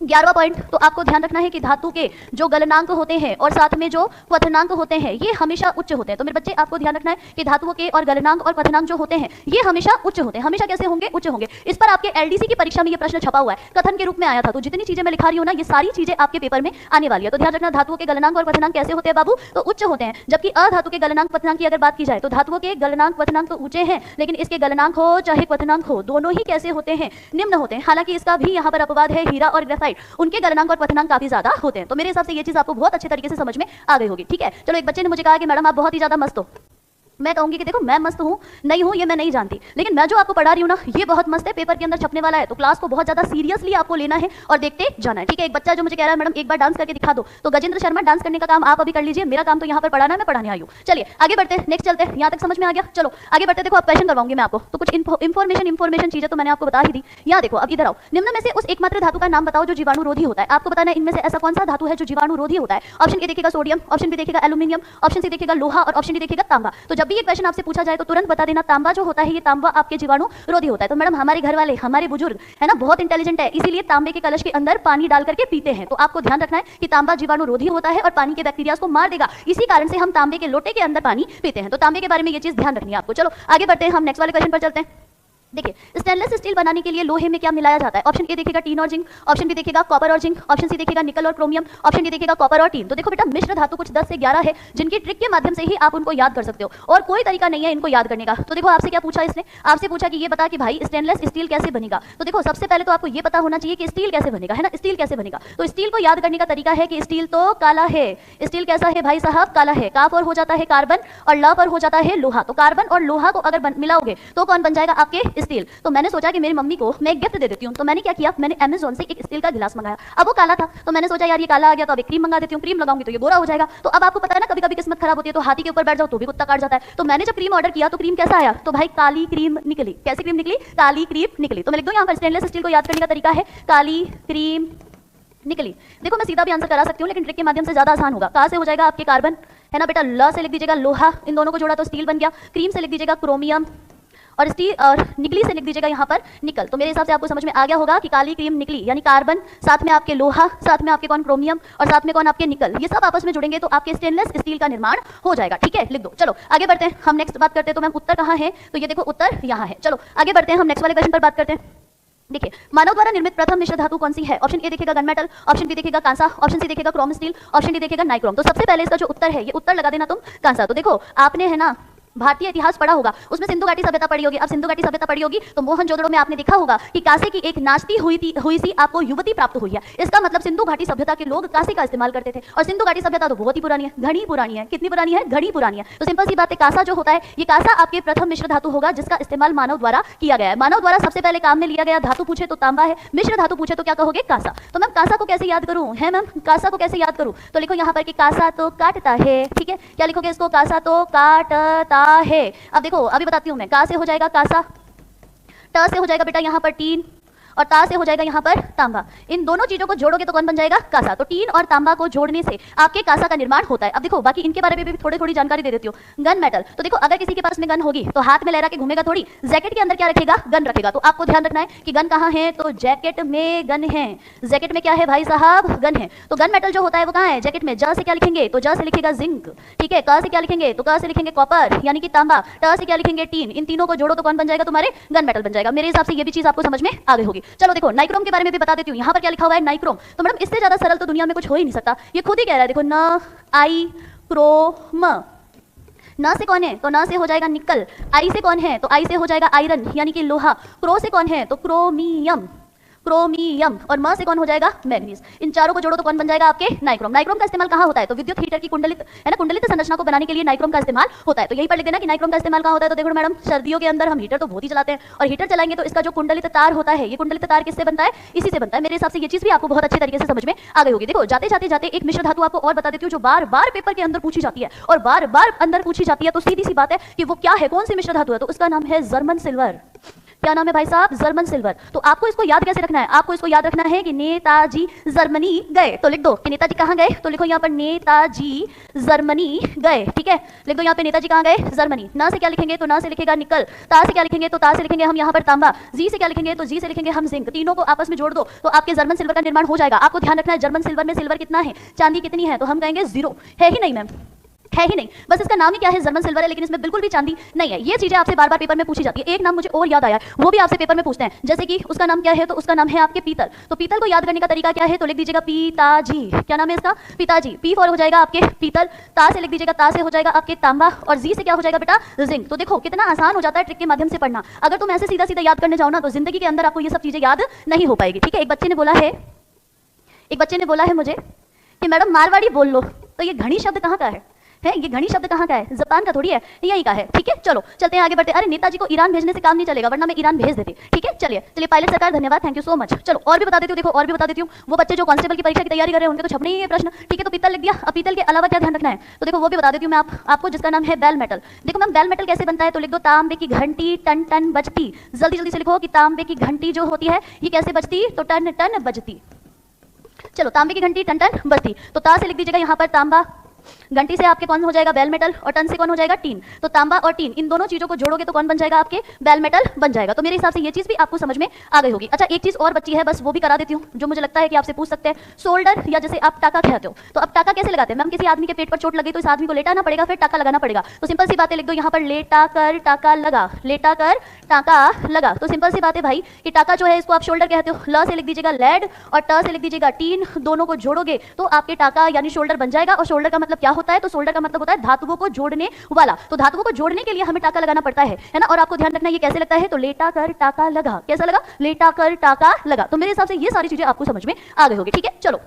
S1: 11वां पॉइंट। तो आपको ध्यान रखना है कि धातु के जो गलनांक होते हैं और साथ में जो क्वथनांक होते हैं ये हमेशा उच्च होते हैं। तो मेरे बच्चे आपको ध्यान रखना है कि धातुओं के और गलनांक और क्वथनांक जो होते हैं ये हमेशा उच्च होते हैं। हमेशा कैसे होंगे? उच्च होंगे। इस पर आपके एलडीसी की परीक्षा में ये प्रश्न छपा हुआ है, कथन के रूप में आया था। तो जितनी चीजें मैं लिखा रही हूँ ना, ये सारी चीजें आपके पेपर में आने वाली है। तो ध्यान रखना, धातुओं के गलनांक और क्वथनांक कैसे होते हैं बाबू? तो उच्च होते हैं। जबकि अधातु के गलनांक क्वथनांक की अगर बात की जाए तो धातुओं के गलनांक क्वथनांक तो ऊंचे हैं, लेकिन इसके गलनांक हो चाहे क्वथनांक हो, दोनों ही कैसे होते हैं? निम्न होते हैं। हालांकि इसका भी यहाँ पर अपवाद है, हीरा और ग्रेफाइट, उनके गलनांक और क्वथनांक काफी ज्यादा होते हैं। तो मेरे हिसाब से ये चीज आपको बहुत अच्छे तरीके से समझ में आ गई होगी। ठीक है, चलो एक बच्चे ने मुझे कहा कि मैडम आप बहुत ही ज्यादा मस्त हो। मैं कहूंगी कि देखो मैं मस्त हूँ नहीं हूँ ये मैं नहीं जानती, लेकिन मैं जो आपको पढ़ा रही हूँ ना ये बहुत मस्त है, पेपर के अंदर छपने वाला है। तो क्लास को बहुत ज्यादा सीरियसली आपको लेना है और देखते जाना है। ठीक है, एक बच्चा जो मुझे कह रहा है मैडम एक बार डांस करके दिखा दो, तो गजेंद्र शर्मा डांस करने का काम आप अभी कर लीजिए, मेरा काम तो यहाँ पर पढ़ाना है, मैं पढ़ाने आई हूँ। चलिए आगे बढ़ते हैं। नेक्स्ट चलते हैं। यहाँ तक समझ में आ गया? चलो आगे बढ़ते। देखो अब क्वेश्चन करवाऊंगी मैं आपको, तो कुछ इन्फॉर्मेशन चीजें तो मैंने आपको बता ही दी। यहाँ देखो अब इधर आओ। निम्न में से उस एकमात्र धातु का नाम बताओ जो जीवाणुरोधी होता है। आपको बताना है इनमें से ऐसा कौन सा धातु है जो जीवाणुरोधी होता है। ऑप्शन ए देखेगा सोडियम, ऑप्शन बी देखेगा एल्यूमिनियम, ऑप्शन सी देखेगा लोहा और ऑप्शन डी देखेगा तांबा। तो जब भी ये क्वेश्चन आपसे पूछा जाए तो तुरंत बता देना तांबा जो होता है ये तांबा आपके जीवाणु रोधी होता है। तो मैडम हमारे घर वाले हमारे बुजुर्ग है ना बहुत इंटेलिजेंट है, इसीलिए तांबे के कलश के अंदर पानी डाल करके पीते हैं। तो आपको ध्यान रखना है कि तांबा जीवाणु रोधी होता है और पानी के बैक्टीरिया को मार देगा, इसी कारण से हम तांबे के लोटे के अंदर पानी पीते हैं। तो तांबे के बारे में ये चीज ध्यान रखनी है आपको। चलो आगे बढ़ते हैं, हम नेक्स्ट वाले क्वेश्चन पर चलते हैं। देखिए स्टेनलेस स्टील बनाने के लिए लोहे में क्या मिलाया जाता है। ऑप्शन ए देखेगा टीन और जिंक, ऑप्शन बी देखेगा कॉपर और जिंक, ऑप्शन सी देखेगा निकल और क्रोमियम, ऑप्शन डी देखेगा कॉपर और टीन। तो देखो बेटा मिश्र धातु कुछ 10 से 11 है जिनकी ट्रिक के माध्यम से ही आप उनको याद कर सकते हो और कोई तरीका नहीं है इनको याद करने का। तो देखो आपसे क्या पूछा इसने, आपसे पूछा कि ये बता कि भाई स्टेनलेस स्टील कैसे बनेगा। तो देखो सबसे पहले तो आपको ये पता होना चाहिए कि स्टील कैसे बनेगा, है ना, स्टील कैसे बनेगा। तो स्टील को याद करने का तरीका है कि स्टील तो काला है। स्टील कैसा है भाई साहब? काला है। का पर हो जाता है कार्बन और ल पर हो जाता है लोहा। तो कार्बन और लोहा को अगर मिलाओगे तो कौन बन जाएगा? आपके स्टील। तो मैंने सोचा कि मेरी मम्मी को मैं एक गिफ्ट दे देती हूँ, तो मैंने क्या किया, मैंने अमेजोन से एक स्टील का गिलास मंगाया। अब वो काला था, तो मैंने सोचा यार ये काला आ गया तो अब एक क्रीम मंगा देती हूँ, क्रीम लगाऊंगी तो ये गोरा हो जाएगा। तो अब आपको पता है ना, कभी कभी किस्मत खराब होती है तो हाथी के ऊपर बैठ जाओ तो भी कुत्ता काट जाता है। तो मैंने जब क्रीम ऑर्डर किया तो क्रीम कैसा आया, तो भाई काली क्रीम निकली। कैसी क्रीम निकली, काली क्रीम निकली। तो मैं लिख दूं यहाँ पर, स्टेनलेस स्टील को याद करने का तरीका है काली क्रीम निकली। देखो मैं सीधा भी आंसर करा सकती हूँ, लेकिन ट्रिक के माध्यम से ज्यादा आसान होगा। का से हो जाएगा आपके कार्बन, है ना बेटा, ल से लिख दीजिएगा लोहा, इन दोनों को जोड़ा तो स्टील बन गया। क्रीम से लिख दीजिएगा क्रोमियम, और स्टील और निकली से लिख दीजिएगा यहाँ पर निकल। तो मेरे हिसाब से आपको समझ में आ गया होगा कि काली क्रीम निकली यानी कार्बन, साथ में आपके लोहा, साथ में आपके कौन क्रोमियम, और साथ में कौन आपके निकल, ये सब आपस में जुड़ेंगे तो आपके स्टेनलेस स्टील का निर्माण हो जाएगा। ठीक है, लिख दो। चलो आगे बढ़ते हैं, हम नेक्स्ट बात करते हैं। तो मैम उत्तर कहाँ है, तो ये देखो उत्तर यहाँ है। चलो आगे बढ़ते हैं, हम नेक्स्ट वाले क्वेश्चन पर बात करते हैं। देखिए, मानव द्वारा निर्मित प्रथम मिश्र धातु कौन सी है? ऑप्शन ए देखेगा गन मेटल, ऑप्शन बी देखेगा कांसा, ऑप्शन सी देखेगा क्रोम स्टील, ऑप्शन डी देखेगा नाइक्रोम। तो सबसे पहले इसका जो उत्तर है, ये उत्तर लगा देना तुम कांसा। तो देखो आपने है ना भारतीय इतिहास पढ़ा होगा, उसमें सिंधु घाटी सभ्यता पढ़ी होगी। अब सिंधु घाटी सभ्यता पढ़ी होगी तो मोहनजोदड़ो में आपने देखा होगा कि कांसे की एक नाचती हुई सी आपको युवती प्राप्त हुई है। इसका मतलब सिंधु घाटी सभ्यता के लोग कांसे का इस्तेमाल करते थे, और सिंधु घाटी सभ्यता तो बहुत ही पुरानी है, घनी पुरानी है। कितनी पुरानी है, घनी पुरानी है। तो सिंपल सी बात है, कांसा जो होता है ये कांसा आपके प्रथम मिश्र धातु होगा जिसका इस्तेमाल मानव द्वारा किया गया है। मानव द्वारा सबसे पहले काम में लिया गया धातु पूछे तो तांबा है, मिश्र धातु पूछे तो क्या कहोगे, कांसा। तो मैम कांसा को कैसे याद करूं, है मैम कांसा को कैसे याद करूं, तो लिखो यहाँ पर कि कांसा तो काटता है। ठीक है, क्या लिखोगे इसको, कांसा तो काटता है। अब देखो अभी बताती हूं मैं, का से हो जाएगा कांसा, ट से हो जाएगा बेटा यहाँ पर टीन, और ता से हो जाएगा यहाँ पर तांबा। इन दोनों चीजों को जोड़ोगे तो कौन बन जाएगा, कांसा। तो टीन और तांबा को जोड़ने से आपके कांसा का निर्माण होता है। अब देखो बाकी इनके बारे में भी थोड़ी जानकारी दे देती हूँ। गन मेटल, तो देखो अगर किसी के पास में गन होगी तो हाथ में लहरा के घूमेगा थोड़ी, जैकेट के अंदर क्या रखेगा, गन रखेगा। तो आपको ध्यान रखना है कि गन कहाँ है, तो जैकेट में गन है। जैकेट में क्या है भाई साहब, गन है। तो गन मेटल जो होता है वो कहाँ है, जैकेट में। ज से क्या लिखेंगे, तो ज से लिखेगा जिंक। ठीक है, क से क्या लिखेंगे, तो क से लिखेंगे कॉपर यानी कि तांबा। ट से क्या लिखेंगे, टीन। इन तीनों को जोड़ो तो कौन बन जाएगा, तुम्हारे गन मेटल बन जाएगा। मेरे हिसाब से ये भी चीज आपको समझ में आ गई होगी। चलो देखो नाइक्रोम के बारे में भी बता देती हूँ। यहाँ पर क्या लिखा हुआ है, नाइक्रोम। तो मैडम इससे ज्यादा सरल तो दुनिया में कुछ हो ही नहीं सकता, ये खुद ही कह रहा है। देखो न आई क्रोम, न से कौन है, तो न से हो जाएगा निकल। आई से कौन है, तो आई से हो जाएगा आयरन यानी कि लोहा। क्रो से कौन है, तो क्रोमियम, क्रोमियम। और म से कौन हो जाएगा, मैग्नीज। इन चारों को जोड़ो तो कौन बन जाएगा आपके नाइक्रोम। नाइक्रोम का इस्तेमाल कहाँ होता है, तो विद्युत हीटर की कुंडलित है ना, कुंडलित संरचना को बनाने के लिए नाइक्रोम का इस्तेमाल होता है। तो यहीं पर लिख देना कि नाइक्रोम का इस्तेमाल कहाँ होता है। तो देखो मैडम सर्दियों के अंदर हम हीटर तो बहुत ही चलाते हैं, और हीटर चलाएंगे तो इसका जो कुंडलित तार होता है, ये कुंडलित तार किससे बनता है, इसी से बनता है। मेरे हिसाब से ये चीज भी आपको बहुत अच्छे तरीके से समझ में आ गई होगी। देखो जाते जाते एक मिश्र धातु आपको और बता देती हूँ जो बार बार पेपर के अंदर पूछी जाती है, और बार बार अंदर पूछी जाती है। तो सीधी सी बात है कि वो क्या है, कौन सी मिश्र धातु है, तो उसका नाम है जर्मन सिल्वर। क्या नाम है भाई साहब, जर्मन सिल्वर। तो आपको इसको याद कैसे रखना है, आपको इसको याद रखना है कि नेताजी जर्मनी गए। तो लिख दो कि नेताजी कहाँ गए, तो लिखो यहाँ पर नेताजी जर्मनी गए। ठीक है, लिख दो यहाँ पे नेताजी कहाँ गए, जर्मनी। ना से क्या लिखेंगे, तो ना से लिखेगा निकल। ता से क्या लिखेंगे, तो ता से लिखेंगे हम यहाँ पर तांबा। जी से क्या लिखेंगे, तो जी से लिखेंगे हम जिंक। तीनों को आपस में जोड़ दो तो आपके जर्मन सिल्वर का निर्माण हो जाएगा। आपको ध्यान रखना है जर्मन सिल्वर में सिल्वर कितना है, चांदी कितनी है, तो हम कहेंगे 0 है ही नहीं मैम, है ही नहीं, बस इसका नाम ही क्या है, जर्मन सिल्वर है, लेकिन इसमें बिल्कुल भी चांदी नहीं है। ये चीजें आपसे बार बार पेपर में पूछी जाती है। एक नाम मुझे और याद आया, वो भी आपसे पेपर में पूछते हैं, जैसे कि उसका नाम क्या है, तो उसका नाम है आपके पीतल। तो पीतल को याद करने का तरीका क्या है, तो लिख दीजिएगा पिताजी। क्या नाम है इसका, पिताजी। पी फॉर हो जाएगा आपके पीतल, ता से लिख दीजिएगा, ता से हो जाएगा आपके तांबा, और जी से क्या हो जाएगा बेटा, जिंक। तो देखो कितना आसान हो जाता है ट्रिक के माध्यम से पढ़ना। अगर तुम ऐसे सीधा सीधा याद करने जाओ ना तो जिंदगी के अंदर आपको ये सब चीजें याद नहीं हो पाएगी। ठीक है, एक बच्चे ने बोला है मुझे कि मैडम मारवाड़ी बोल लो, तो ये घड़ी शब्द कहाँ का है, ये घड़ी शब्द कहाँ का है, जापान का थोड़ी है, यही का है। ठीक है, चलो चलते हैं आगे बढ़ते। अरे नेताजी को ईरान भेजने से काम नहीं चलेगा, वरना मैं ईरान भेज देती। ठीक है, चलिए पायलट सरकार धन्यवाद, थैंक यू सो मच। चलो और भी बता देती हूँ, देखो और भी बता देती हूँ। वो बच्चे जो कांस्टेबल की परीक्षा की तैयारी कर रहे हैं उनके तो छपने ही है प्रश्न। ठीक है, तो पीतल लिख दिया। अब पीतल के अलावा क्या ध्यान रखना है, तो देखो वो भी बता देती हूँ मैं आपको, जिसका नाम है बेल मेटल। देखो मैम बेल मेटल कैसे बनता है, तो लिख दो तांबे की घंटी टन टन बजती। जल्दी से लिखो कि तांबे की घंटी जो होती है ये कैसे बजती, तो टन टन बजती। चलो तांबे की घंटी टन टन बजती। तो ता से लिख दीजिएगा यहाँ पर तांबा, घंटी से आपके कौन हो जाएगा, बेल मेटल, और टन से कौन हो जाएगा, टीन। तो तांबा और टीन इन दोनों चीजों को जोड़ोगे तो कौन बन जाएगा, आपके बेल मेटल बन जाएगा। तो मेरे हिसाब से ये चीज भी आपको समझ में आ गई होगी। अच्छा एक चीज और बची है, बस वो भी करा देती हूँ, जो मुझे लगता है कि आपसे पूछ सकते हैं। शोल्डर या जैसे आप टाका कहते हो, तो अब टाका कैसे लगाते हैं मैम, किसी आदमी के पेट पर चोट लगी तो इस आदमी को लेटाना पड़ेगा, फिर टाका लगाना पड़ेगा। तो सिंपल सी बातें लिख दो यहाँ पर, लेटा कर टाका लगा, लेटा कर टाका लगा। तो सिंपल सी बात है भाई कि टाका जो है इसको आप शोल्डर कहते हो। ल से लिख दीजिएगा लेड, और ट से लिख दीजिएगा टीन। दोनों को जोड़ोगे तो आपके टाका यानी शोल्डर बन जाएगा। और शोल्डर का मतलब क्या होता है, तो शोल्डर का मतलब होता है धातुओं को जोड़ने वाला। तो धातुओं को जोड़ने के लिए हमें टाका लगाना पड़ता है ना। और आपको ध्यान रखना ये कैसे लगता है, तो लेटा कर टाका लगा। कैसा लगा, लेटा कर टाका लगा। तो मेरे हिसाब से ये सारी चीजें आपको समझ में आ गई होगी। ठीक है, चलो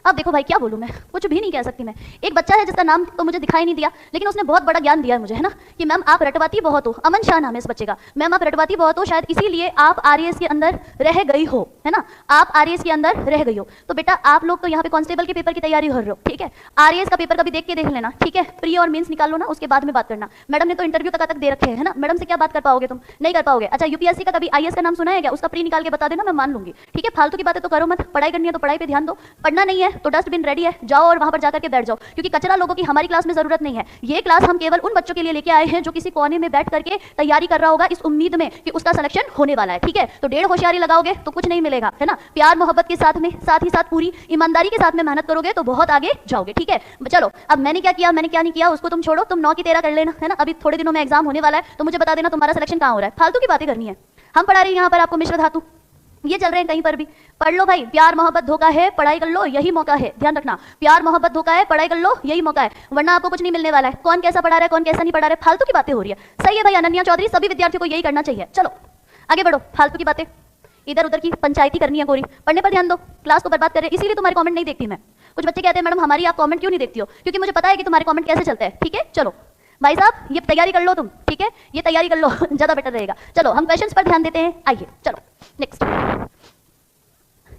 S1: अब देखो भाई क्या बोलूँ मैं, कुछ भी नहीं कह सकती मैं। एक बच्चा है जिसका नाम तो मुझे दिखाई नहीं दिया, लेकिन उसने बहुत बड़ा ज्ञान दिया है मुझे, है ना, कि मैम आप रटवाती बहुत हो। अमन शाह नाम है इस बच्चे का। मैम आप रटवाती बहुत हो, शायद इसीलिए आप आरएएस के अंदर रह गई हो, है ना, आप आरएएस के अंदर रह गई हो। तो बेटा आप लोग तो यहाँ पे कांस्टेबल के पेपर की तैयारी कर रहे हो, ठीक है, आरएएस का पेपर कभी देख के देख लेना, ठीक है, प्री और मेंस निकाल लो ना, उसके बाद में बात करना। मैडम ने तो इंटरव्यू तक दे रखे हैं ना, मैडम से क्या बात कर पाओगे तुम, नहीं कर पाओगे। अच्छा यूपीएससी का कभी आईएएस का नाम सुना है क्या, उसका प्री निकाल के बता देना, मैं मान लूंगी, ठीक है। फालतू की बातें तो करो मत, पढ़ाई करनी है तो पढ़ाई पे ध्यान दो, पढ़ना नहीं है तो डस्टबिन रेडी है, जाओ और वहां पर जाकर के बैठ जाओ, क्योंकि कचरा लोगों की हमारी क्लास में जरूरत नहीं है। ये क्लास हम केवल उन बच्चों के लिए लेके आए हैं जो किसी कोने में बैठ करके तैयारी कर रहा होगा इस उम्मीद में कि उसका सिलेक्शन होने वाला है, ठीक है। तो डेढ़ होशियारी लगाओगे तो कुछ नहीं मिलेगा, है ना। प्यार मोहब्बत के साथ में, साथ ही साथ पूरी ईमानदारी के साथ में मेहनत करोगे तो बहुत आगे जाओगे, ठीक है। चलो अब मैंने क्या किया, मैंने क्या नहीं किया उसको तुम छोड़ो, तुम 9 की 13 कर लेना, है ना। अभी थोड़े दिनों में एग्जाम होने वाला है, तो मुझे बता देना तुम्हारा सिलेक्शन कहाँ हो रहा है। फालतू की बातें करनी है, हम पढ़ा रहे हैं यहाँ पर आपको मिश्र धातु, ये चल रहे हैं कहीं पर भी, पढ़ लो भाई। प्यार मोहब्बत धोखा है, पढ़ाई कर लो, यही मौका है, ध्यान रखना। प्यार मोहब्बत धोखा है, पढ़ाई कर लो, यही मौका है, वरना आपको कुछ नहीं मिलने वाला है। कौन कैसा पढ़ा रहा है, कौन कैसा नहीं पढ़ा रहा है, फालतू की बातें हो रही है। सही है भाई अनन्या चौधरी, सभी विद्यार्थियों को यही करना चाहिए। चलो आगे बढ़ो, फालतू की बातें इधर उधर की पंचायती करनी है गोरी, पढ़ने पर ध्यान दो, क्लास को बर्बाद कर रहे, इसीलिए तुम्हारे कमेंट नहीं देखती मैं। कुछ बच्चे कहते हैं मैडम हमारी आप कमेंट क्यों नहीं देखती हो, क्योंकि मुझे पता है कि तुम्हारे कमेंट कैसे चलते हैं, ठीक है। चलो भाई साहब ये तैयारी कर लो तुम, ठीक है, ये तैयारी कर लो ज्यादा बेटर रहेगा। चलो हम क्वेश्चंस पर ध्यान देते हैं, आइए चलो नेक्स्ट।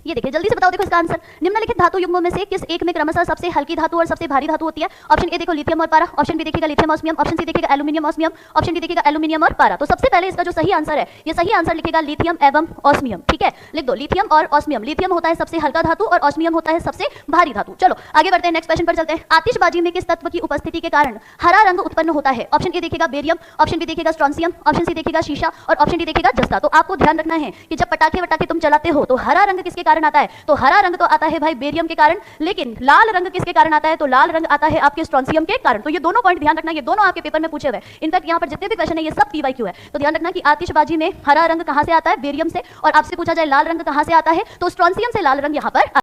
S1: ये देखिए जल्दी से बताओ, देखो इसका आंसर, निम्नलिखित धातु युग्मों में से किस एक में क्रमशः सबसे हल्की धातु और सबसे भारी धातु होती है। ऑप्शन ए देखो लिथियम और पारा, ऑप्शन बी देखिएगा लिथियम ऑस्मियम, ऑप्शन सी देखिएगा एल्यूमिनियम ऑस्मियम, ऑप्शन डी देखिएगा एल्यूमिनियम और पारा। तो सबसे पहले इसका जो सही आंसर है, ये सही आंसर लिखेगा लिथियम एवं ऑस्मियम, ठीक है, लिख दो लिथियम और ऑस्मियम। लिथियम होता है सबसे हल्का धातु और ऑस्मियम होता है सबसे भारी धातु। चलो आगे बढ़ते हैं, नेक्स्ट क्वेश्चन पर चलते हैं। आतिशबाजी में किस तत्व की उपस्थिति के कारण हरा रंग उत्पन्न होता है। ऑप्शन ए देखिएगा बेरियम, ऑप्शन बी देखिएगा स्ट्रोंसियम, ऑप्शन सी देखिएगा शीशा और ऑप्शन डी देखिएगा जस्ता। तो आपको ध्यान रखना है कि जब पटाखे वटाखे तुम चलाते हो तो हरा रंग किसके कारण आता है, तो हरा रंग तो आता है भाई बेरियम के कारण, लेकिन लाल रंग किसके कारण आता है, तो लाल रंग आता है आपके स्ट्रोंसियम के कारण। तो ये दोनों पॉइंट ध्यान रखना, ये दोनों आपके पेपर में पूछे हुए हैं। इनफैक्ट यहाँ पर जितने भी क्वेश्चन है ये सब पीवाईक्यू है। तो ध्यान रखना कि आतिशबाजी में हरा रंग कहां से आता है, बेरियम से, और आपसे पूछा जाए लाल रंग कहां से आता है, तो स्ट्रोंसियम से लाल रंग यहाँ पर